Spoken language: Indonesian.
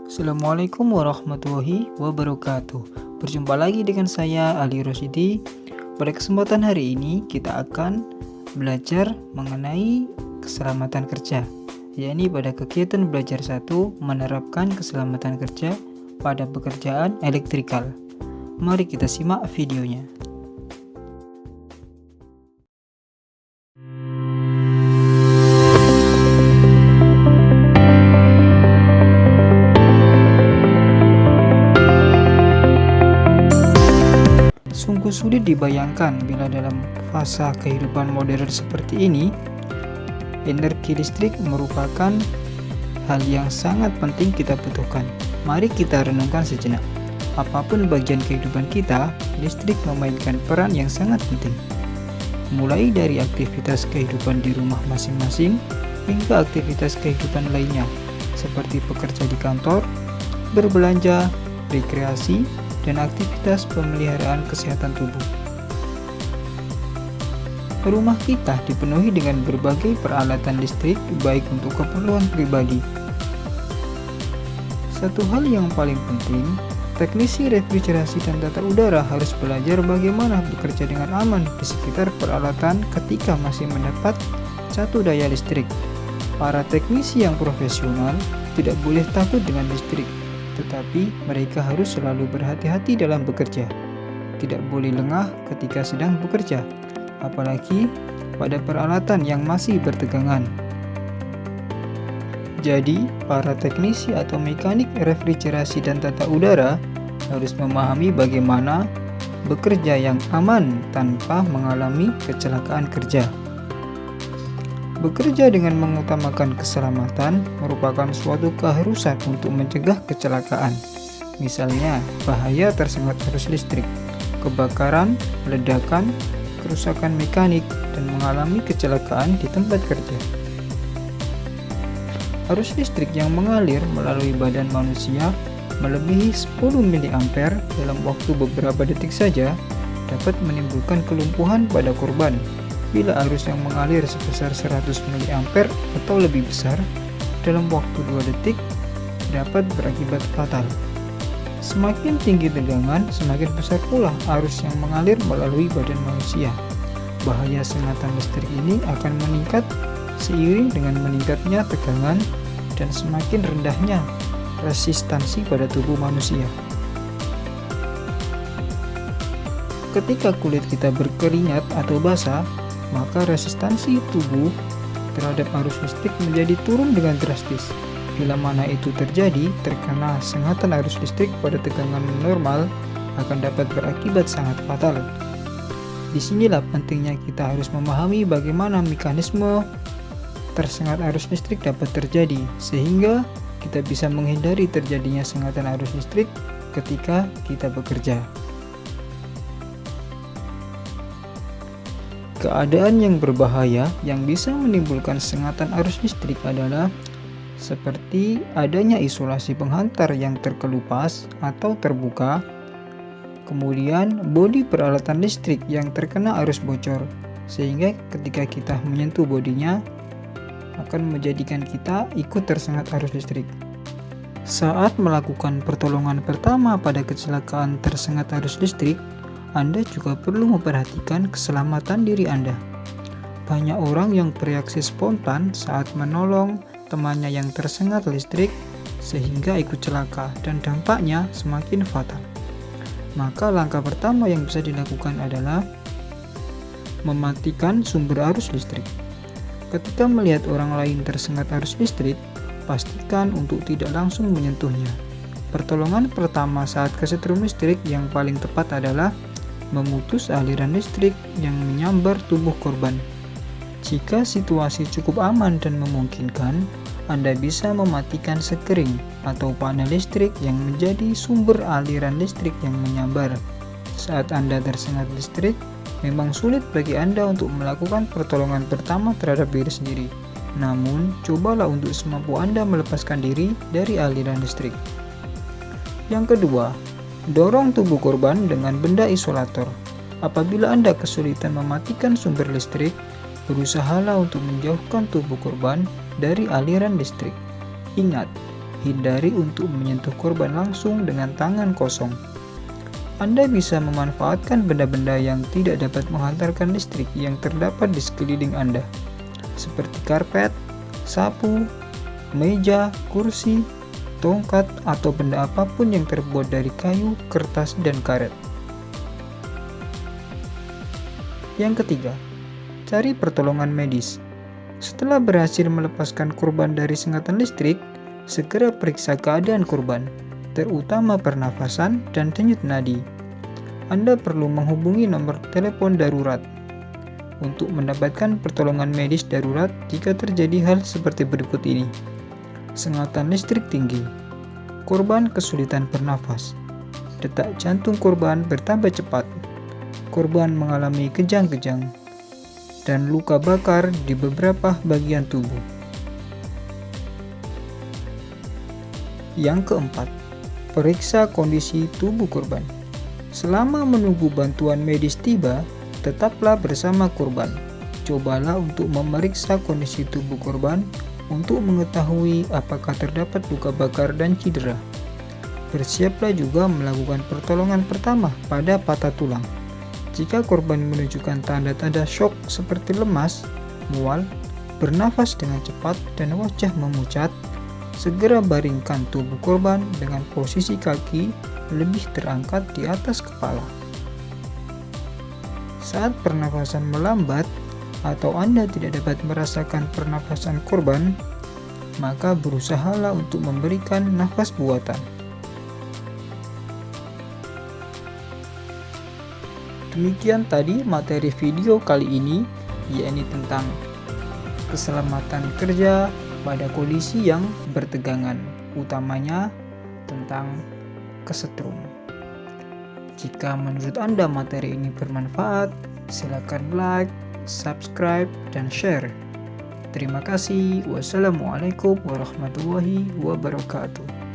Assalamualaikum warahmatullahi wabarakatuh. Berjumpa lagi dengan saya Ali Rosyidi. Pada kesempatan hari ini kita akan belajar mengenai keselamatan kerja, yakni pada kegiatan belajar 1 menerapkan keselamatan kerja pada pekerjaan elektrikal. Mari kita simak videonya. Sungguh sulit dibayangkan bila dalam fase kehidupan modern seperti ini, energi listrik merupakan hal yang sangat penting kita butuhkan. Mari kita renungkan sejenak. Apapun bagian kehidupan kita, listrik memainkan peran yang sangat penting. Mulai dari aktivitas kehidupan di rumah masing-masing, hingga aktivitas kehidupan lainnya, seperti bekerja di kantor, berbelanja, rekreasi, dan aktivitas pemeliharaan kesehatan tubuh. Rumah kita dipenuhi dengan berbagai peralatan listrik baik untuk keperluan pribadi. Satu hal yang paling penting, teknisi refrigerasi dan tata udara harus belajar bagaimana bekerja dengan aman di sekitar peralatan ketika masih mendapat satu daya listrik. Para teknisi yang profesional tidak boleh takut dengan listrik, tetapi mereka harus selalu berhati-hati dalam bekerja. Tidak boleh lengah ketika sedang bekerja, apalagi pada peralatan yang masih bertegangan. Jadi, para teknisi atau mekanik refrigerasi dan tata udara harus memahami bagaimana bekerja yang aman tanpa mengalami kecelakaan kerja. Bekerja dengan mengutamakan keselamatan merupakan suatu keharusan untuk mencegah kecelakaan. Misalnya, bahaya tersengat arus listrik, kebakaran, ledakan, kerusakan mekanik, dan mengalami kecelakaan di tempat kerja. Arus listrik yang mengalir melalui badan manusia melebihi 10 mA dalam waktu beberapa detik saja dapat menimbulkan kelumpuhan pada korban. Bila arus yang mengalir sebesar 100 mA atau lebih besar dalam waktu 2 detik dapat berakibat fatal. Semakin tinggi tegangan, semakin besar pula arus yang mengalir melalui badan manusia. Bahaya sengatan listrik ini akan meningkat seiring dengan meningkatnya tegangan dan semakin rendahnya resistansi pada tubuh manusia. Ketika kulit kita berkeringat atau basah, maka resistansi tubuh terhadap arus listrik menjadi turun dengan drastis. Bila mana itu terjadi, terkena sengatan arus listrik pada tegangan normal akan dapat berakibat sangat fatal. Disinilah pentingnya kita harus memahami bagaimana mekanisme tersengat arus listrik dapat terjadi, sehingga kita bisa menghindari terjadinya sengatan arus listrik ketika kita bekerja. Keadaan yang berbahaya yang bisa menimbulkan sengatan arus listrik adalah seperti adanya isolasi penghantar yang terkelupas atau terbuka, kemudian bodi peralatan listrik yang terkena arus bocor, sehingga ketika kita menyentuh bodinya akan menjadikan kita ikut tersengat arus listrik. Saat melakukan pertolongan pertama pada kecelakaan tersengat arus listrik, Anda juga perlu memperhatikan keselamatan diri Anda. Banyak orang yang bereaksi spontan saat menolong temannya yang tersengat listrik sehingga ikut celaka dan dampaknya semakin fatal. Maka langkah pertama yang bisa dilakukan adalah mematikan sumber arus listrik. Ketika melihat orang lain tersengat arus listrik, pastikan untuk tidak langsung menyentuhnya. Pertolongan pertama saat kesetrum listrik yang paling tepat adalah memutus aliran listrik yang menyambar tubuh korban. Jika situasi cukup aman dan memungkinkan, Anda bisa mematikan sekring atau panel listrik yang menjadi sumber aliran listrik yang menyambar. Saat Anda tersengat listrik, memang sulit bagi Anda untuk melakukan pertolongan pertama terhadap diri sendiri. Namun, cobalah untuk semampu Anda melepaskan diri dari aliran listrik. Yang kedua, dorong tubuh korban dengan benda isolator. Apabila Anda kesulitan mematikan sumber listrik, berusahalah untuk menjauhkan tubuh korban dari aliran listrik. Ingat, hindari untuk menyentuh korban langsung dengan tangan kosong. Anda bisa memanfaatkan benda-benda yang tidak dapat menghantarkan listrik yang terdapat di sekeliling Anda, seperti karpet, sapu, meja, kursi, tongkat, atau benda apapun yang terbuat dari kayu, kertas, dan karet. Yang ketiga, cari pertolongan medis. Setelah berhasil melepaskan korban dari sengatan listrik, segera periksa keadaan korban, terutama pernafasan dan denyut nadi. Anda perlu menghubungi nomor telepon darurat untuk mendapatkan pertolongan medis darurat jika terjadi hal seperti berikut ini. Sengatan listrik tinggi, korban kesulitan bernafas, detak jantung korban bertambah cepat, korban mengalami kejang-kejang, dan luka bakar di beberapa bagian tubuh. Yang keempat, periksa kondisi tubuh korban. Selama menunggu bantuan medis tiba, tetaplah bersama korban. Cobalah untuk memeriksa kondisi tubuh korban untuk mengetahui apakah terdapat luka bakar dan cedera. Bersiaplah juga melakukan pertolongan pertama pada patah tulang. Jika korban menunjukkan tanda-tanda syok seperti lemas, mual, bernafas dengan cepat, dan wajah memucat, segera baringkan tubuh korban dengan posisi kaki lebih terangkat di atas kepala. Saat pernafasan melambat atau Anda tidak dapat merasakan pernafasan korban, maka berusahalah untuk memberikan nafas buatan. Demikian tadi materi video kali ini, yakni tentang keselamatan kerja pada kondisi yang bertegangan, utamanya tentang kesetrum. Jika menurut Anda materi ini bermanfaat, silakan like, subscribe, dan share. Terima kasih. Wassalamualaikum warahmatullahi wabarakatuh.